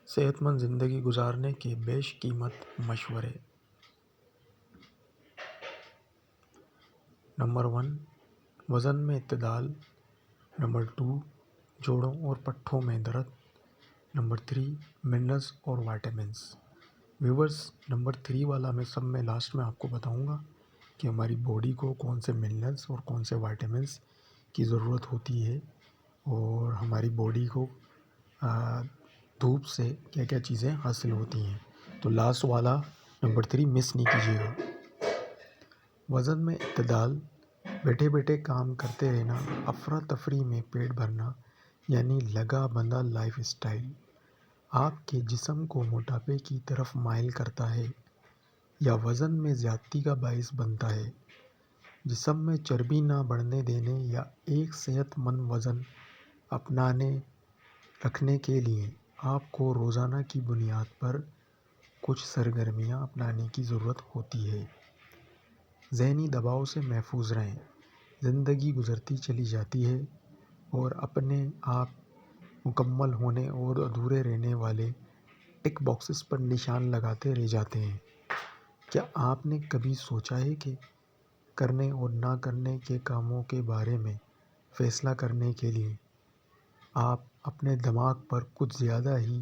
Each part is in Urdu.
صحت مند زندگی گزارنے کے بیش قیمت مشورے۔ نمبر 1، وزن میں اعتدال۔ نمبر 2، جوڑوں اور پٹھوں میں درد۔ نمبر 3، منرلز اور وائٹامنس۔ ویورز، نمبر 3 والا میں سب میں لاسٹ میں آپ کو بتاؤں گا کہ ہماری باڈی کو کون سے منرلز اور کون سے وائٹامنس کی ضرورت ہوتی ہے، اور ہماری باڈی کو دھوپ سے کیا کیا چیزیں حاصل ہوتی ہیں۔ تو لاسٹ والا نمبر 3 مس نہیں کیجیے گا۔ وزن میں اعتدال، بیٹھے بیٹھے کام کرتے رہنا، افراتفری میں پیٹ بھرنا، یعنی لگا بندھا لائف اسٹائل آپ کے جسم کو موٹاپے کی طرف مائل کرتا ہے یا وزن میں زیادتی کا باعث بنتا ہے۔ جسم میں چربی نہ بڑھنے دینے یا ایک صحت مند وزن اپنانے رکھنے کے لیے آپ کو روزانہ کی بنیاد پر کچھ سرگرمیاں اپنانے کی ضرورت ہوتی ہے۔ ذہنی دباؤ سے محفوظ رہیں۔ زندگی گزرتی چلی جاتی ہے اور اپنے آپ مکمل ہونے اور ادھورے رہنے والے ٹک باکسز پر نشان لگاتے رہ جاتے ہیں۔ کیا آپ نے کبھی سوچا ہے کہ کرنے اور نہ کرنے کے کاموں کے بارے میں فیصلہ کرنے کے لیے آپ اپنے دماغ پر کچھ زیادہ ہی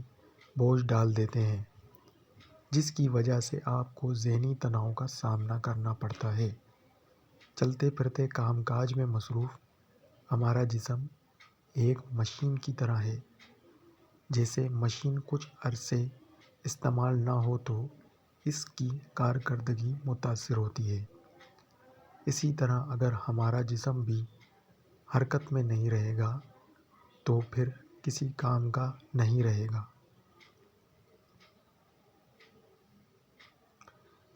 بوجھ ڈال دیتے ہیں، جس کی وجہ سے آپ کو ذہنی تناؤ کا سامنا کرنا پڑتا ہے؟ چلتے پھرتے کام کاج میں مصروف ہمارا جسم ایک مشین کی طرح ہے۔ جیسے مشین کچھ عرصے استعمال نہ ہو تو اس کی کارکردگی متاثر ہوتی ہے، اسی طرح اگر ہمارا جسم بھی حرکت میں نہیں رہے گا تو پھر کسی کام کا نہیں رہے گا۔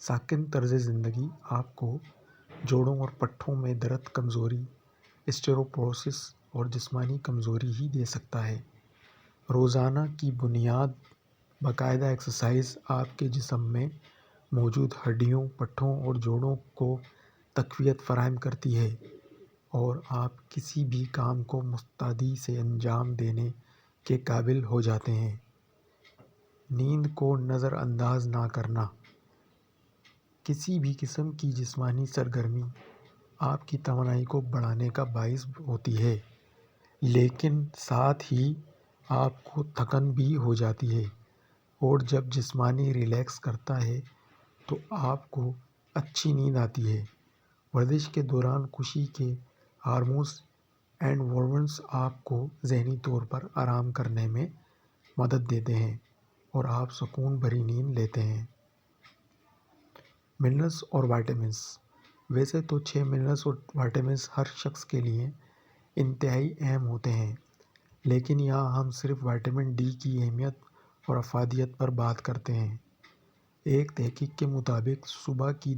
ساکن طرز زندگی آپ کو جوڑوں اور پٹھوں میں درد، کمزوری، اسٹیروپروسس اور جسمانی کمزوری ہی دے سکتا ہے۔ روزانہ کی بنیاد باقاعدہ ایکسرسائز آپ کے جسم میں موجود ہڈیوں، پٹھوں اور جوڑوں کو تقویت فراہم کرتی ہے اور آپ کسی بھی کام کو مستعدی سے انجام دینے کے قابل ہو جاتے ہیں۔ نیند کو نظر انداز نہ کرنا۔ کسی بھی قسم کی جسمانی سرگرمی آپ کی توانائی کو بڑھانے کا باعث ہوتی ہے، لیکن ساتھ ہی آپ کو تھکن بھی ہو جاتی ہے، اور جب جسمانی ریلیکس کرتا ہے تو آپ کو اچھی نیند آتی ہے۔ ورزش کے دوران خوشی کے ہارمونز اینڈورفنز آپ کو ذہنی طور پر آرام کرنے میں مدد دیتے ہیں اور آپ سکون بھری نیند لیتے ہیں۔ منرلز اور وائٹامنس۔ ویسے تو 6 منرلز اور وائٹامنس ہر شخص کے لیے انتہائی اہم ہوتے ہیں، لیکن یہاں ہم صرف وائٹامن ڈی کی اہمیت اور افادیت پر بات کرتے ہیں۔ ایک تحقیق کے مطابق صبح کی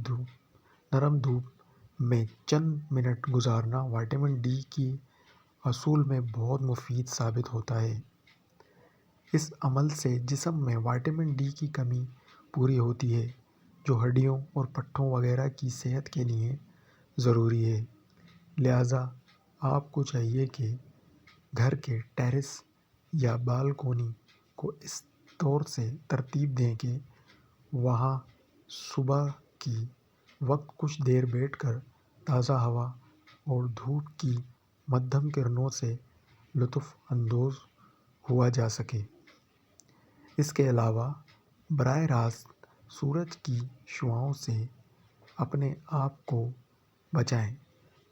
نرم دھوپ میں چند منٹ گزارنا وائٹامن ڈی کے حصول میں بہت مفید ثابت ہوتا ہے۔ اس عمل سے جسم میں وائٹامن ڈی کی کمی پوری ہوتی ہے، جو ہڈیوں اور پٹھوں وغیرہ کی صحت کے لیے ضروری ہے۔ لہٰذا آپ کو چاہیے کہ گھر کے ٹیرس یا بالکونی کو اس طور سے ترتیب دیں کہ وہاں صبح کی وقت کچھ دیر بیٹھ کر تازہ ہوا اور دھوپ کی مدھم کرنوں سے لطف اندوز ہوا جا سکے۔ اس کے علاوہ براہ راست سورج کی شعاؤں سے اپنے آپ کو بچائیں،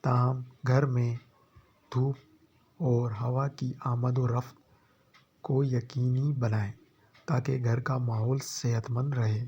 تاہم گھر میں دھوپ اور ہوا کی آمد و رفت کو یقینی بنائیں تاکہ گھر کا ماحول صحت مند رہے۔